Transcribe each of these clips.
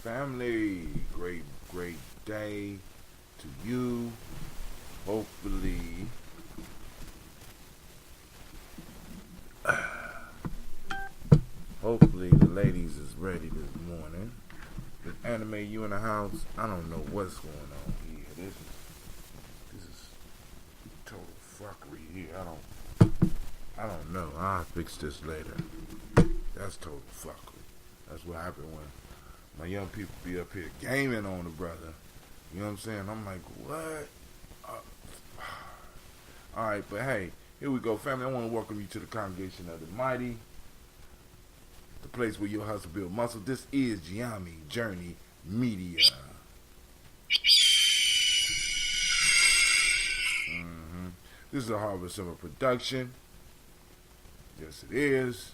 family. Great day to you. Hopefully, the ladies is ready this morning. With Anime, you in the house? I don't know what's going on here. This is total fuckery here. I don't know. I'll fix this later. That's total fuckery. That's what happened when my young people be up here gaming on the brother. You know what I'm saying? I'm like, what? Alright, but hey, here we go, family. I want to welcome you to the congregation of the mighty, the place where your hustle build muscle. This is Gye-Nyame Journey Media. This is a Harvest Summer production. Yes, it is.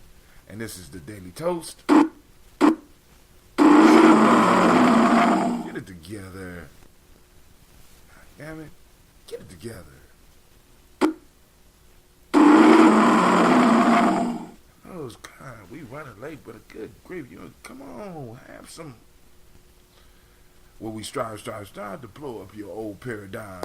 And this is the Daily Toast. Get it together. God damn it. Get it together. Oh, God, we running late, but a good grief. Come on, have some. Well, we strive to blow up your old paradigm.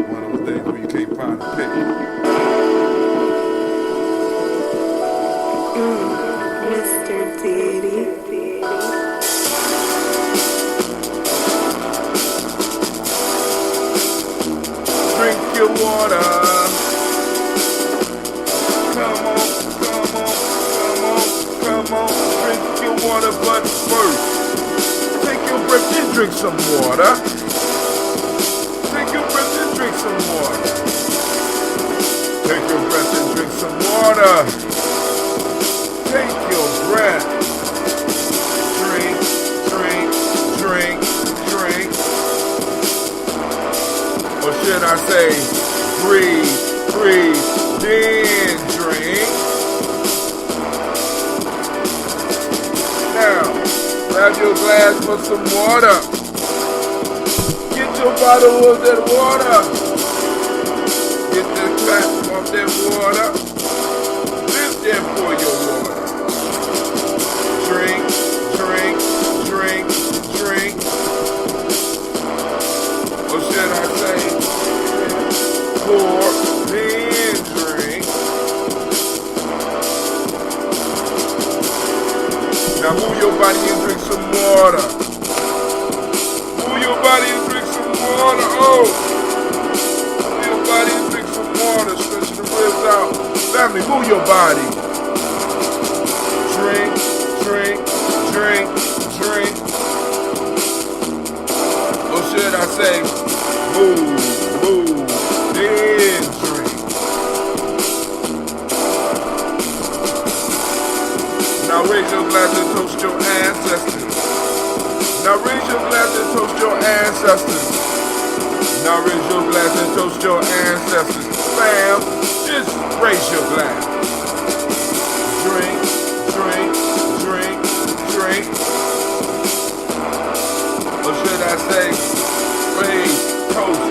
One of those days where you can't find a pick. Mr. Diddy. Drink your water. Come on. Drink your water, but first, take your breath and drink some water. Take your breath and drink some water. Take your breath and drink some water. Take your breath. Drink. Or should I say, breathe, then drink. Now, grab your glass for some water. Get your bottle of that water. Get the cap of that water. Lift them for your water. Drink. Or should I say, pour, then drink. Now move your body and drink some water. Move your body and drink some water. Oh! Move your body and drink some water. Stretch the ribs out. Family, move your body. Drink. Or should I say, move, then drink. Now raise your glass and toast your ancestors. Now raise your glass and toast your ancestors. Now raise your glass and toast your ancestors. Fam, just raise your glass. Drink. Or should I say, raise, toast,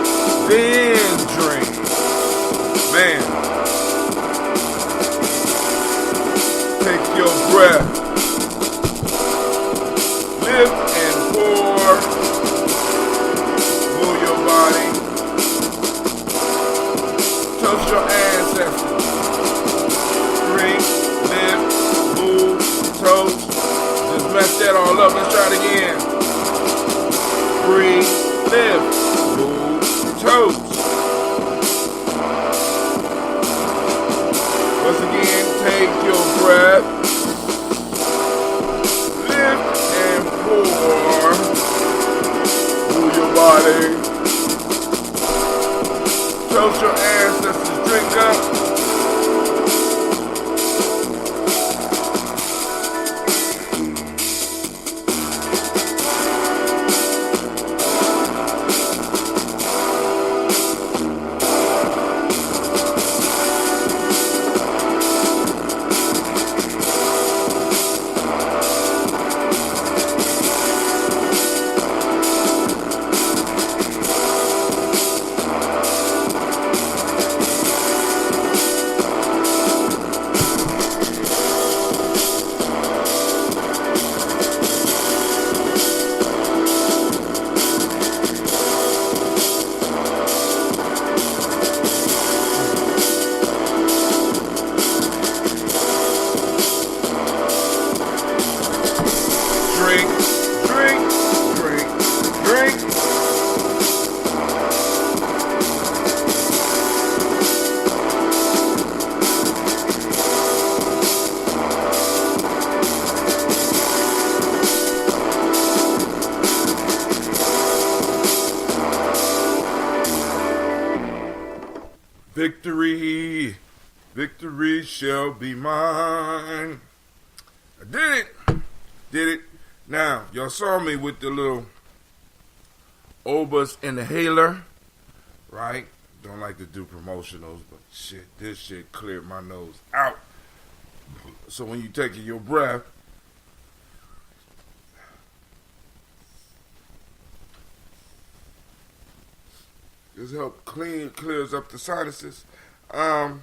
then drink. Man. Take your breath. Lift and pour. Move your body. Toast your ancestors. Drink, lift, move, toast. Just mess that all up. Let's try it again. Breathe, lift, move, toast. Once again, take your breath. Lift and pour. Move your body. Toast your ancestors. Drink up. Victory, victory shall be mine. I did it. Now, y'all saw me with the little Obus inhaler, right? Don't like to do promotionals, but shit, this shit cleared my nose out. So when you taking your breath, this help clears up the sinuses. It's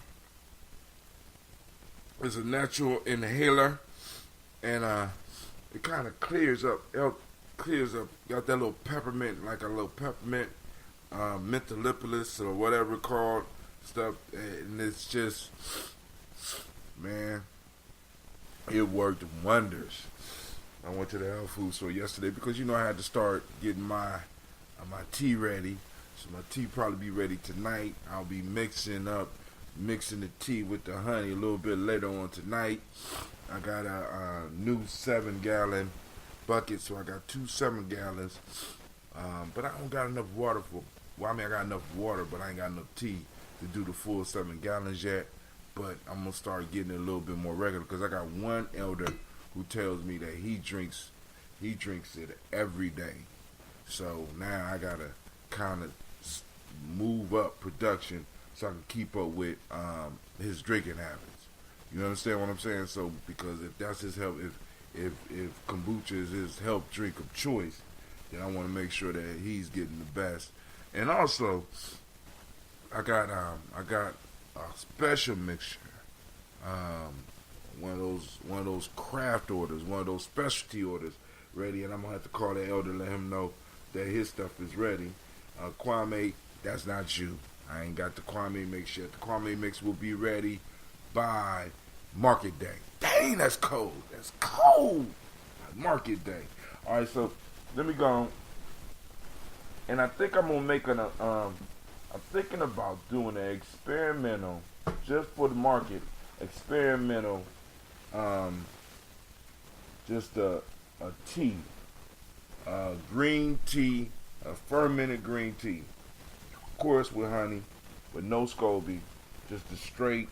a natural inhaler, and it kind of clears up. Got that little peppermint, like a little peppermint, mentholypolus or whatever it's called stuff, and it's just, man, it worked wonders. I went to the health food store yesterday because I had to start getting my tea ready. So my tea probably be ready tonight. I'll be mixing the tea with the honey a little bit later on tonight. I got a new 7-gallon bucket, so I got 2 7-gallons. But I don't got enough water I got enough water, but I ain't got enough tea to do the full 7 gallons yet. But I'm gonna start getting it a little bit more regular because I got one elder who tells me that he drinks it every day. So now I gotta kind of move up production so I can keep up with his drinking habits. You understand what I'm saying? So because if that's his help, if kombucha is his help drink of choice, then I want to make sure that he's getting the best. And also, I got a special mixture, one of those craft orders, one of those specialty orders ready, and I'm gonna have to call the elder, let him know that his stuff is ready. Kwame, that's not you. I ain't got the Kwame mix yet. The Kwame mix will be ready by market day. Dang, that's cold. That's cold. Market day. All right, so let me go. And I think I'm gonna make I'm thinking about doing an experimental, just for the market, experimental, just a tea, green tea, a fermented green tea. Of course with honey, with no SCOBY, just a straight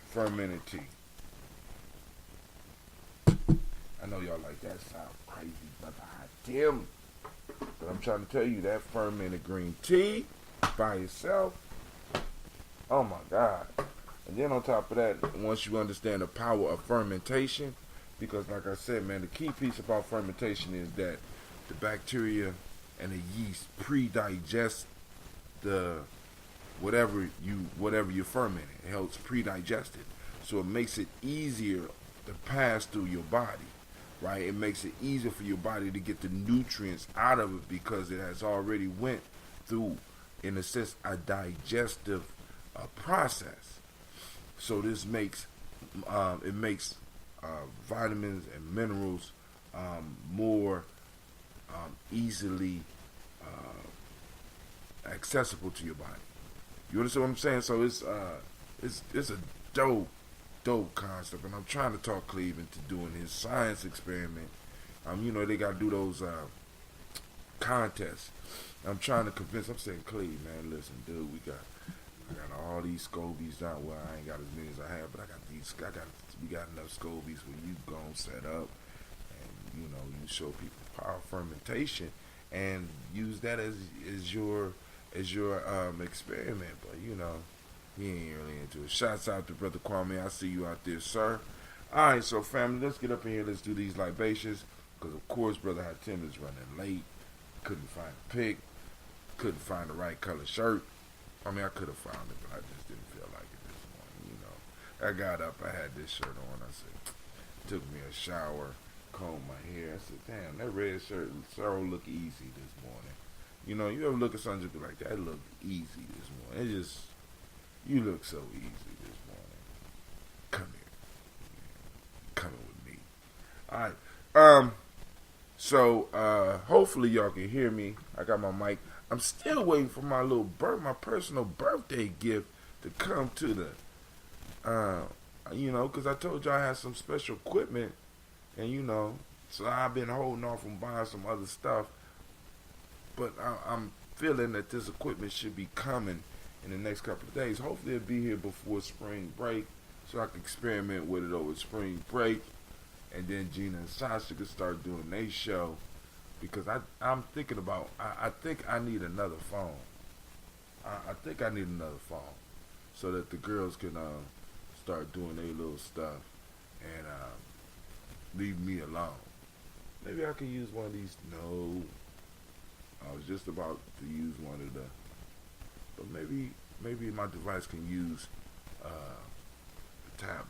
fermented tea. I know y'all like that sound crazy, but damn. But I'm trying to tell you that fermented green tea by itself, oh my God. And then on top of that, once you understand the power of fermentation, because like I said, man, the key piece about fermentation is that the bacteria and the yeast pre-digest the whatever you're fermenting. It helps pre-digest it. So it makes it easier to pass through your body. Right? It makes it easier for your body to get the nutrients out of it because it has already went through, in a sense, a digestive process. So this makes vitamins and minerals more easily accessible to your body. You understand what I'm saying? So it's a dope concept, and I'm trying to talk Cleve into doing his science experiment. They gotta do those contests. I'm trying to convince. I'm saying, Cleve, man, listen, dude, I got all these SCOBYs out. Well, I ain't got as many as I have, but we got enough SCOBYs where you go and set up, and you show people power fermentation, and use that as your experiment. But he ain't really into it. Shouts out to Brother Kwame. I see you out there, sir. Alright, so family, let's get up in here. Let's do these libations. Because, of course, Brother Hatim is running late. Couldn't find a pick. Couldn't find the right color shirt. I mean, I could have found it, but I just didn't feel like it this morning, I got up. I had this shirt on. I said, took me a shower, combed my hair. I said, damn, that red shirt sure look easy this morning. You ever look at something just be like, that look easy this morning. It just... You look so easy this morning. Come here. Coming with me. Alright. So hopefully y'all can hear me. I got my mic. I'm still waiting for my personal birthday gift to come to the because I told y'all I had some special equipment, and so I've been holding off on buying some other stuff. But I'm feeling that this equipment should be coming in the next couple of days. Hopefully it'll be here before spring break so I can experiment with it over spring break. And then Gina and Sasha can start doing their show. Because I'm thinking about, I think I need another phone. I think I need another phone. So that the girls can start doing their little stuff. And leave me alone. Maybe I can use one of these. No. I was just about to use one of the. But maybe my device can use the tablet.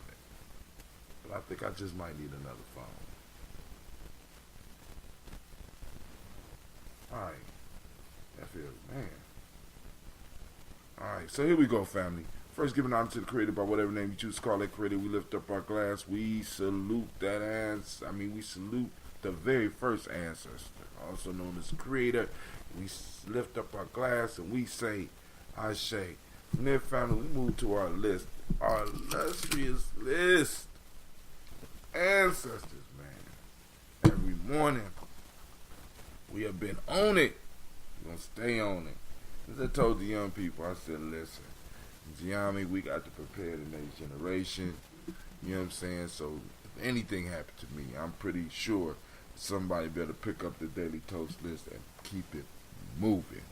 But I think I just might need another phone. Alright. That feels, man. Alright, so here we go, family. First, giving honor to the Creator by whatever name you choose to call that Creator. We lift up our glass. We salute that we salute the very first ancestor, also known as the Creator. We lift up our glass and we say, Ashe. From there, family, we move to our list. Our illustrious list. Ancestors, man. Every morning, we have been on it. We're going to stay on it. As I told the young people, I said, listen, Gye-Nyame, we got to prepare the next generation. You know what I'm saying? So if anything happened to me, I'm pretty sure somebody better pick up the Daily Toast list and keep it moving.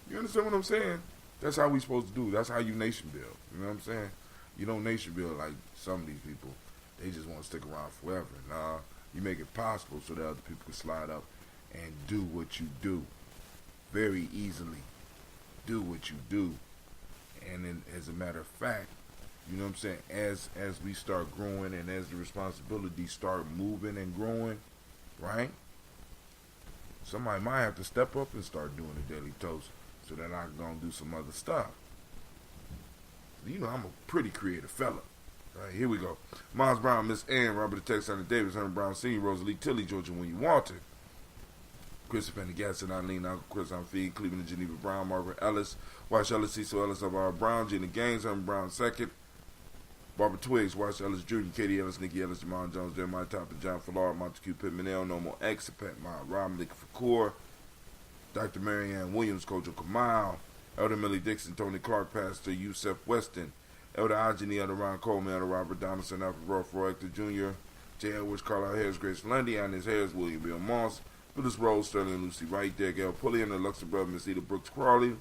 You understand what I'm saying? That's how we supposed to do. That's how you nation build. You know what I'm saying? You don't nation build like some of these people. They just want to stick around forever. Nah, you make it possible so that other people can slide up and do what you do very easily. Do what you do. And then, as a matter of fact, you know what I'm saying, as we start growing and as the responsibilities start moving and growing, right? Somebody might have to step up and start doing the Daily Toast so that I can go and do some other stuff. You know, I'm a pretty creative fella. All right, here we go. Miles Brown, Miss Ann, Robert the Texan Davis, Herman Brown Sr., Rosalie Tilly, Georgia When You Want It, Christopher Pendergaston, Eileen, Uncle Chris, I'm Feed, Cleveland and Geneva Brown, Margaret Ellis, Wash Ellis, Cecil Ellis, Alvaro Brown, Gina Gaines, Herman Brown II, Barbara Twiggs, Wash Ellis Jr., Katie Ellis, Nikki Ellis, Jamal Jones, Jeremiah Toppin, John Fallard, Montague Pittman, No More X, Pat Ma, Rob Lick Fakour, Dr. Marianne Williams, Kojo Kamal, Elder Millie Dixon, Tony Clark, Pastor Yusef Weston, Elder Ajani, Elder Ron Coleman, Elder Robert Donaldson, Alfred Rolf, Roy Hector Jr., J. Edwards, Carlisle Harris, Grace Lundy, Inez Harris, William Bill Moss, Phyllis Rose, Sterling Lucy Wright, Derek L. Pulley, and the Luxembourg, Miss Eda Brooks Crawley,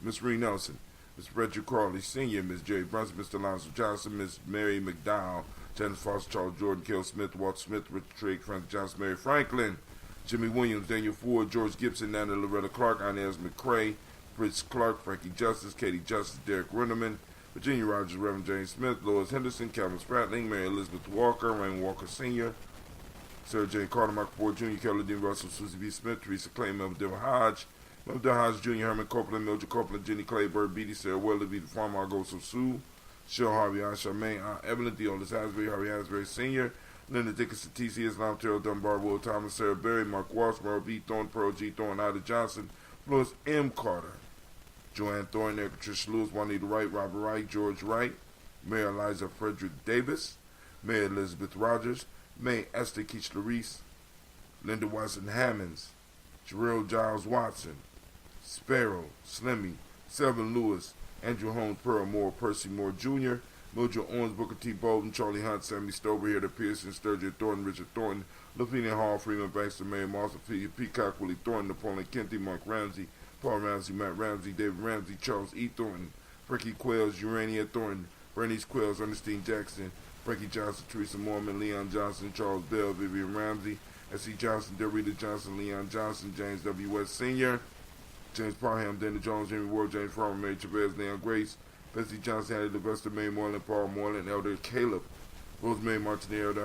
Miss Ree Nelson, Miss Frederick Crawley Sr., Miss Jerry Brunson, Mr. Alonzo Johnson, Miss Mary McDowell, Janice Foster, Charles Jordan, Kel Smith, Walter Smith, Richard Trigg, Frank Johnson, Mary Franklin, Jimmy Williams, Daniel Ford, George Gibson, Nana Loretta Clark, Inez McCrae, Fritz Clark, Frankie Justice, Katie Justice, Derek Rennerman, Virginia Rogers, Reverend James Smith, Lois Henderson, Calvin Spratling, Mary Elizabeth Walker, Raymond Walker Sr., Sarah J. Carter, Michael Ford Jr., Kelly Dean Russell, Susie B. Smith, Teresa Clay, Melvin Devil Hodge, Jr., Herman Copeland, Mildred Copeland, Jenny Clay, Bird Beatty, Sarah Weatherby, the Farmer, Argoso Sue, Cheryl Harvey, Aunt Charmaine, Aunt Evelyn, Theolis Hasbury, Harvey Hasbury Sr., Linda Dickinson, T.C. Islam, Terrell Dunbar, Will Thomas, Sarah Berry, Mark Walsh, Merle B. Thorne, Pearl G. Thorne, Ida Johnson, Florence M. Carter, Joanne Thorne, Eric Patricia Lewis, Juanita Wright, Robert Wright, George Wright, Mayor Eliza Frederick Davis, Mayor Elizabeth Rogers, May Esther Keach Larice, Linda Watson Hammonds, Jarrell Giles Watson, Sparrow, Slimmy, Selvin Lewis, Andrew Holmes, Pearl Moore, Percy Moore Jr., Mildred Owens, Booker T. Bolden, Charlie Hunt, Sammy Stover, Hilda Pearson, Sturgeon Thornton, Richard Thornton, Lavinia Hall, Freeman Baxter, Mary Moss, Ophelia Peacock, Willie Thornton, Napoleon Kenty, Mark Ramsey, Paul Ramsey, Matt Ramsey, David Ramsey, Charles E. Thornton, Frankie Quails, Urania Thornton, Bernice Quails, Ernestine Jackson, Frankie Johnson, Teresa Mormon, Leon Johnson, Charles Bell, Vivian Ramsey, S.C. Johnson, Dorita Johnson, Leon Johnson, James W. West Sr., James Parham, Dana Jones, Jimmy Ward, James Farmer, Mary Chavez, Leon Grace, Betsy Johnson, Hattie Levester, May Moreland, Paul Moreland, Elder Caleb, Rosemary Martinet,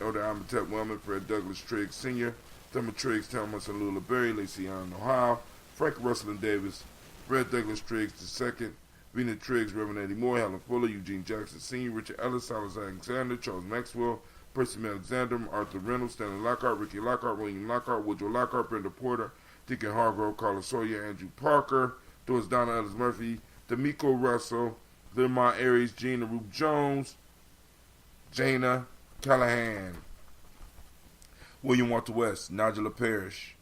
Elder Amatep Wellman, Fred Douglas Triggs Sr., Thelma Triggs, Thomas and Lula Berry, Lacey Ann Ohio, Frank Russell and Davis, Fred Douglas Triggs II, Vena Triggs, Reverend Eddie Moore, Helen Fuller, Eugene Jackson Sr., Richard Ellis, Silas Alexander, Charles Maxwell, Percy Alexander, Arthur Reynolds, Stanley Lockhart, Ricky Lockhart, William Lockhart, Woodrow Lockhart, Brenda Porter, Deacon Hargrove, Carlos Sawyer, Andrew Parker, Doris Donna Ellis Murphy, D'Amico Russell, Lamar Aries, Gina Roop Jones, Jana Callahan, William Walter West, Nigella Parrish,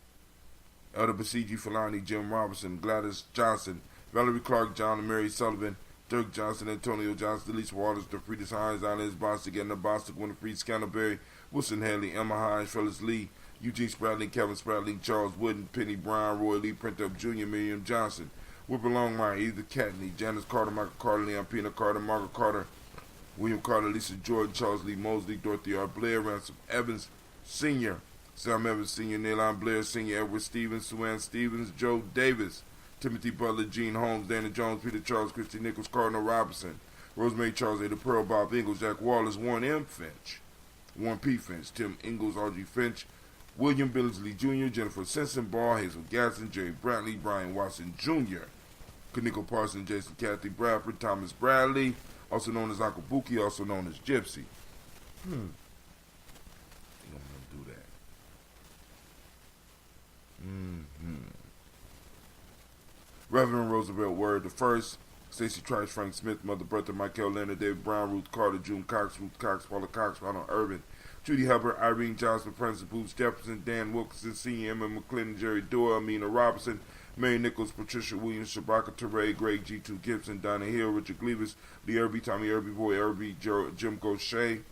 Elder Basiji Falani, Jim Robertson, Gladys Johnson, Valerie Clark, John and Mary Sullivan, Dirk Johnson, Antonio Johnson, Delise Waters, DeFritas Hines, Islands, Bostic, Edna Bostic, Winifred Scantleberry, Wilson Haley, Emma Hines, Phyllis Lee, Eugene Spradling, Kevin Spradling, Charles Wooden, Penny Brown, Roy Lee, Print Up Jr., Miriam Johnson, Whipper Longmire, Edith Catney, Janice Carter, Michael Carter, Leon Pina Carter, Margaret Carter, William Carter, Lisa Jordan, Charles Lee Mosley, Dorothy R. Blair, Ransom Evans Sr., Sam Evans Sr., Neilon Blair Sr., Edward Stevens, Sue Stevens, Joe Davis, Timothy Butler, Gene Holmes, Dana Jones, Peter Charles, Christy Nichols, Cardinal Robinson, Rosemary Charles, Ada Pearl, Bob Ingalls, Jack Wallace, Warren M. Finch, Warren P. Finch, Tim Ingalls, Audrey Finch, William Billingsley Jr., Jennifer Simpson, Ball, Hazel Gasson, Jerry Brantley, Brian Watson Jr., Kaniko Parson, Jason Kathy Bradford, Thomas Bradley, also known as Uncle Buki, also known as Gypsy. You don't want to do that. Reverend Roosevelt Word the First, Stacey Trice, Frank Smith, Mother Bertha, Michael Leonard, David Brown, Ruth Carter, June Cox, Ruth Cox, Paula Cox, Ronald Irvin, Judy Hubbard, Irene Johnson, Francis Booth Jefferson, Dan Wilkinson, Sr., Emma McClendon, Jerry Doyle, Amina Robinson, Mary Nichols, Patricia Williams, Shabaka Teray, Greg G2 Gibson, Donna Hill, Richard Gleavis, Lee Irby, Tommy Irby, Boy Irby, Jim Gaucher,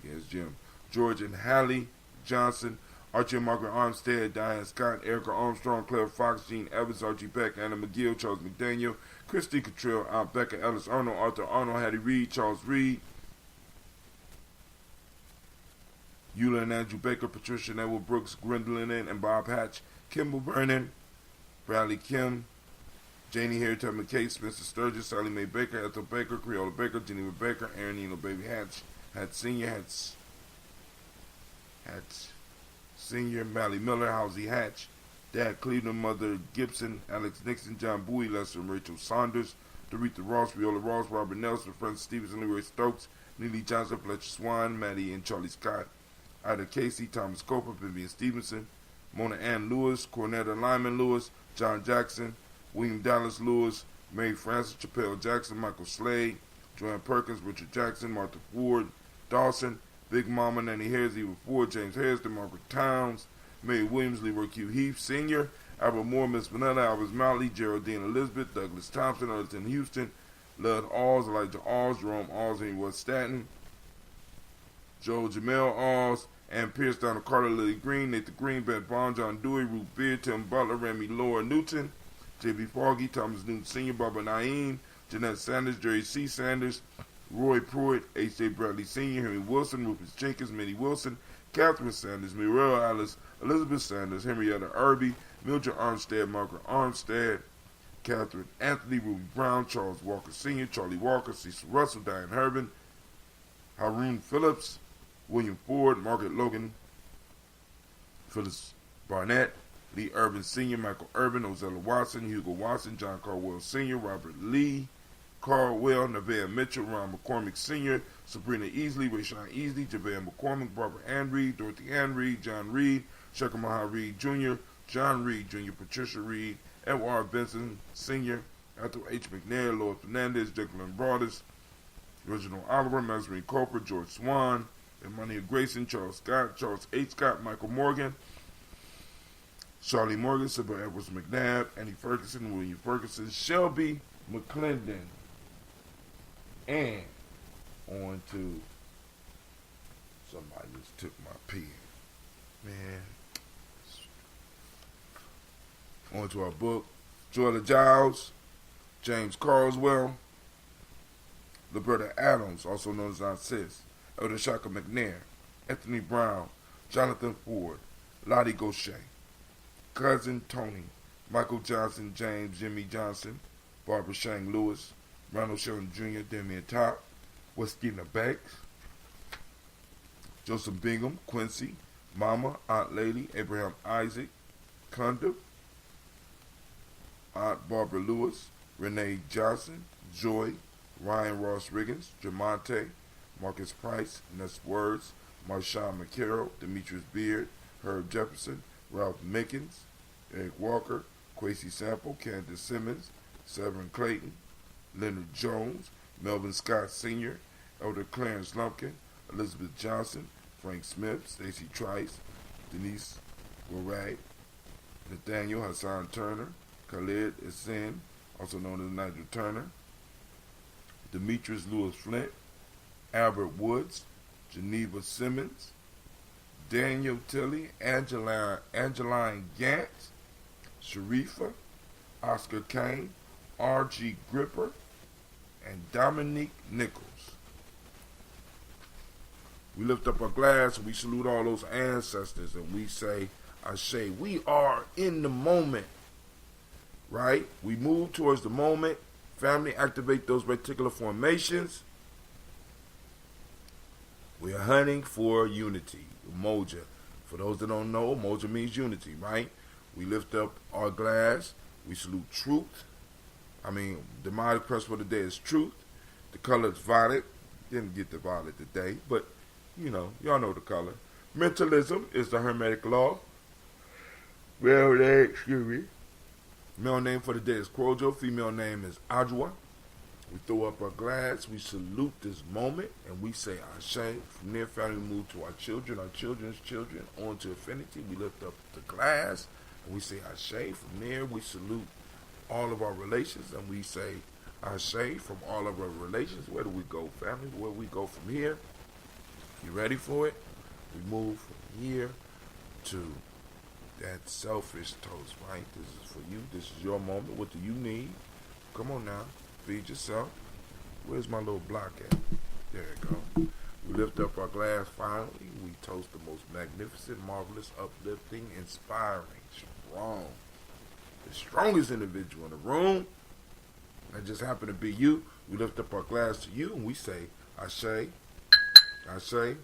yes, Jim, George and Hallie Johnson, Archie and Margaret Armstead, Diane Scott, Erica Armstrong, Claire Fox, Gene Evans, Archie Beck, Anna McGill, Charles McDaniel, Christy Cottrell, Aunt Becca Ellis Arnold, Arthur Arnold, Hattie Reed, Charles Reed, Eula and Andrew Baker, Patricia and Edward Brooks, Gwendolyn and Bob Hatch, Kimball Vernon, Bradley Kim, Janie Harriet McKay, Spencer Sturgis, Sally Mae Baker, Ethel Baker, Creola Baker, Geneva Baker, Aaron Eno Baby Hatch, Hatch Sr., Hatch Sr., Mally Miller, Housie Hatch, Dad Cleveland, Mother Gibson, Alex Nixon, John Bowie, Lester and Rachel Saunders, Doretha Ross, Viola Ross, Robert Nelson, Francis Stevenson, Leroy Stokes, Neely Johnson, Fletcher Swan, Maddie and Charlie Scott, Ida Casey, Thomas Coper, Vivian Stevenson, Mona Ann Lewis, Cornetta Lyman Lewis, John Jackson, William Dallas Lewis, Mary Frances Chappelle Jackson, Michael Slade, Joanne Perkins, Richard Jackson, Martha Ford, Dawson, Big Mama, Nanny Harris, Eva Ford, James Harrison, Margaret Towns, Mary Williams, Leroy Q. Heath Sr., Albert Moore, Miss Vanetta, Alvis Motley, Geraldine Elizabeth, Douglas Thompson, Elton Houston, Lud Alls, Elijah Alls, Jerome Alls, Henry West Stanton, Joe Jamel Alls, Ann Pierce, Donald Carter, Lily Green, Nathan Green, Ben Bond, John Dewey, Ruth Beard, Tim Butler, Remy Laura Newton, J.B. Foggy, Thomas Newton Sr., Barbara Naeem, Jeanette Sanders, Jerry C. Sanders, Roy Pruitt, H.J. Bradley Sr., Henry Wilson, Rufus Jenkins, Minnie Wilson, Catherine Sanders, Muriel Alice, Elizabeth Sanders, Henrietta Irby, Mildred Armstead, Margaret Armstead, Catherine Anthony, Ruby Brown, Charles Walker Sr., Charlie Walker, Cecil Russell, Diane Herbin, Haroon Phillips, William Ford, Margaret Logan, Phyllis Barnett, Lee Urban Sr., Michael Urban, Ozella Watson, Hugo Watson, John Carwell Sr., Robert Lee, Carwell, Nevaeh Mitchell, Ron McCormick Sr., Sabrina Easley, Rayshawn Easley, Javea McCormick, Barbara Ann Reed, Dorothy Ann Reed, John Reed, Shekamaha Reed Jr., John Reed Jr., Patricia Reed, Edward Benson Sr., Ethel H. McNair, Lois Fernandez, Jacqueline Broadus, Reginald Oliver, Mazarine Cooper, George Swan, Emmanuel Grayson, Charles Scott, Charles H. Scott, Michael Morgan, Charlie Morgan, Sybil Edwards McNabb, Annie Ferguson, William Ferguson, Shelby McClendon, and on to somebody just took my pen. Man. On to our book. Joella Giles, James Carswell, Liberta Adams, also known as Aunt Sis, Elder Shaka McNair, Anthony Brown, Jonathan Ford, Lottie Gaucher, Cousin Tony, Michael Johnson, James Jimmy Johnson, Barbara Shang Lewis, Ronald Sherman Jr., Damian Top, Westina Banks, Joseph Bingham, Quincy, Mama, Aunt Lady, Abraham Isaac, Kunda, Aunt Barbara Lewis, Renee Johnson, Joy, Ryan Ross Riggins, Jamonte, Marcus Price, Ness Words, Marshawn McCarroll, Demetrius Beard, Herb Jefferson, Ralph Mickens, Eric Walker, Quasi Sample, Candace Simmons, Severin Clayton, Leonard Jones, Melvin Scott Sr., Elder Clarence Lumpkin, Elizabeth Johnson, Frank Smith, Stacy Trice, Denise Goray, Nathaniel Hassan Turner, Khalid Hassan, also known as Nigel Turner, Demetrius Lewis Flint, Albert Woods, Geneva Simmons, Daniel Tilley, Angeline Gantz, Sharifa, Oscar Kane, R.G. Gripper, and Dominique Nichols. We lift up our glass and we salute all those ancestors and we say, Ashe, we are in the moment, right? We move towards the moment. Family, activate those reticular formations. We are hunting for unity. Umoja. For those that don't know, Umoja means unity, right? We lift up our glass. We salute truth. The demonic crest for the day is truth. The color is violet. Didn't get the violet today, but y'all know the color. Mentalism is the Hermetic law. Male name for the day is Kwojo. Female name is Ajwa. We throw up our glass. We salute this moment, and we say Ashe. From there, family, we move to our children, our children's children, on to infinity. We lift up the glass, and we say Ashe. From there, we salute all of our relations, and we say Ashe from all of our relations. Where do we go, family? Where do we go from here? You ready for it? We move from here to that selfish toast, right? This is for you. This is your moment. What do you need? Come on now. Feed yourself. Where's my little block at? There it go. We lift up our glass finally. We toast the most magnificent, marvelous, uplifting, inspiring, strong, the strongest individual in the room. That just happened to be you. We lift up our glass to you and we say, Ashe, Ashe,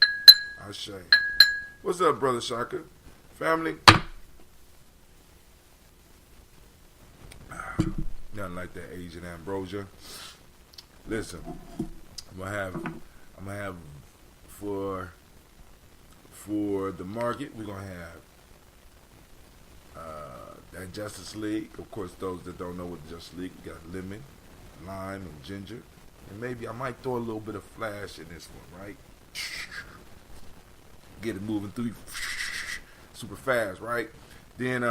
Ashe. What's up, Brother Shaka? Family? Nothing like that Asian ambrosia. Listen, I'm gonna have for the market, we're gonna have that Justice League. Of course, those that don't know what the Justice League, we got lemon, lime, and ginger. And maybe I might throw a little bit of flash in this one, right? Get it moving through super fast, right? Then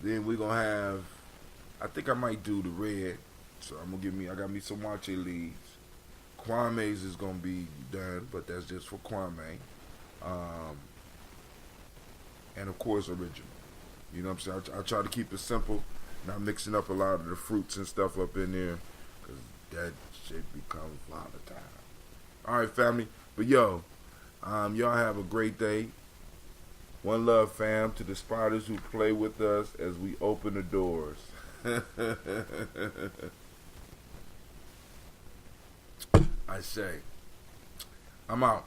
then we're gonna have, I think I might do the red. So I got me some Wache leaves. Kwame's is gonna be done, but that's just for Kwame. And of course original. You know what I'm saying? I try to keep it simple, not mixing up a lot of the fruits and stuff up in there, because that shit becomes volatile. Alright, family. But y'all have a great day. One love, fam, to the spiders who play with us as we open the doors. I say, I'm out.